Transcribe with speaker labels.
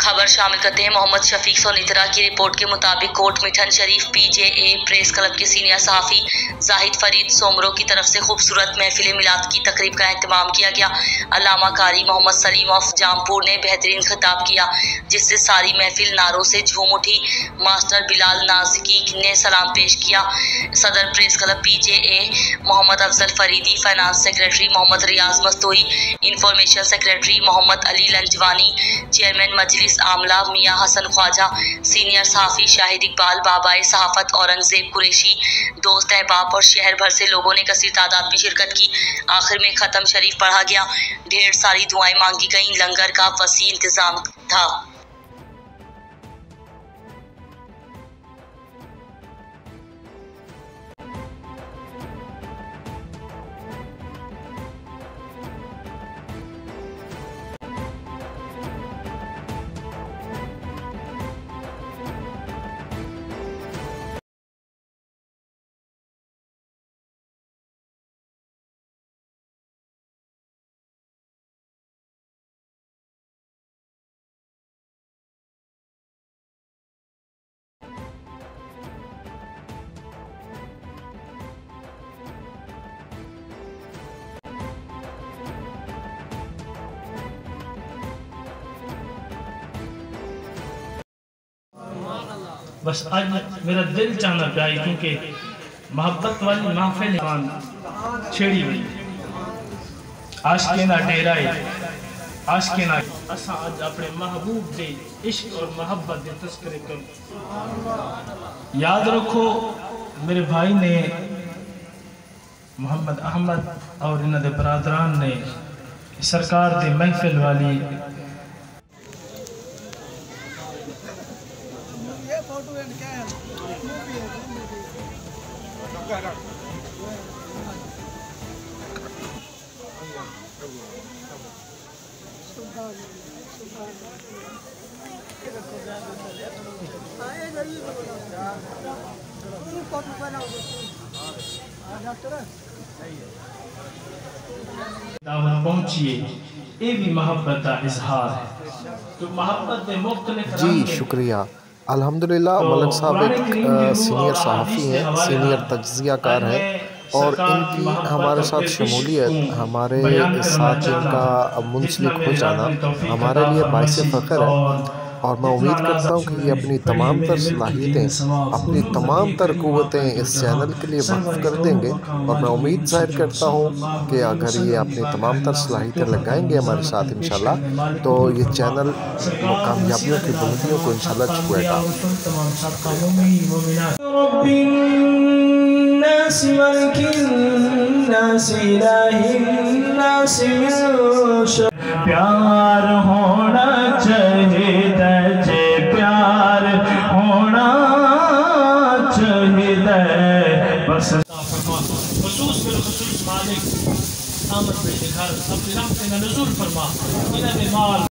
Speaker 1: खबर शामिल करते हैं। मोहम्मद शफीक सोनितरा की रिपोर्ट के मुताबिक कोट मिठन शरीफ PJA प्रेस क्लब के सीनियर सहाफ़ी जाहिद फरीद सोमरो की तरफ से खूबसूरत महफिल मिलाद की तकरीब का एहतमाम किया गया। अल्लामा कारी मोहम्मद सलीम ऑफ जामपुर ने बेहतरीन खिताब किया, जिससे सारी महफिल नारों से झूम उठी। मास्टर बिलाल नाज़िकी ने सलाम पेश किया। सदर press club PJA Mohammad Afzal Faridi, finance secretary Mohammad Riaz Masturi, information secretary Mohammad Ali Lanjwani, chairman मजलिस आमला मियाँ हसन ख्वाजा, सीनियर सहाफ़ी शाहिद इकबाल, बाबाए सहाफ़त औरंगजेब कुरैशी, दोस्त अहबाब और शहर भर से लोगों ने कसीर तादाद में शिरकत की। आखिर में ख़त्म शरीफ पढ़ा गया। ढेर सारी दुआएं मांगी गईं। लंगर का वसी इंतजाम था।
Speaker 2: बस आज मेरा दिल चाहना प्याई, क्योंकि मोहब्बत वाली महफिल छेड़ी हुई आशिक़े ना डेराए आशिक़े ना असा आज अपने महबूब दे इश्क और मोहब्बत के तस्करे कर। याद रखो मेरे भाई ने मोहम्मद अहमद और इन्हों के बरादरान ने सरकार दे महफिल वाली पहुंचिए, ये भी मोहब्बत का इजहार है। तो मोहब्बत में मुख्तलिफ
Speaker 3: जी शुक्रिया। अल्हम्दुलिल्लाह मलिक साहब एक सीनियर सहाफ़ी हैं, सीनियर तज्ज़ियाकार हैं और इनकी हमारे साथ शमूलियत, हमारे साथ इनका मुंसलिक हो जाना हमारे लिए बाइस फ़ख्र है। और मैं उम्मीद करता हूँ कि ये अपनी तमाम तर सलाहियतें, अपनी तमाम तर क़ुव्वतें इस चैनल के लिए वक़्फ़ कर देंगे। और मैं उम्मीद ज़ाहिर करता हूँ कि अगर ये अपनी तमाम तर सलाहियतें लगाएंगे हमारे साथ इंशाल्लाह, तो ये चैनल कामयाबियों की बुलंदियों को इंशाल्लाह छुएगा।
Speaker 2: प्यार होना चाहिए, प्यार होना चाहिए बस। खुसूस मालिक आमद बिल घर अपनी रहमत का नुज़ूल फरमा।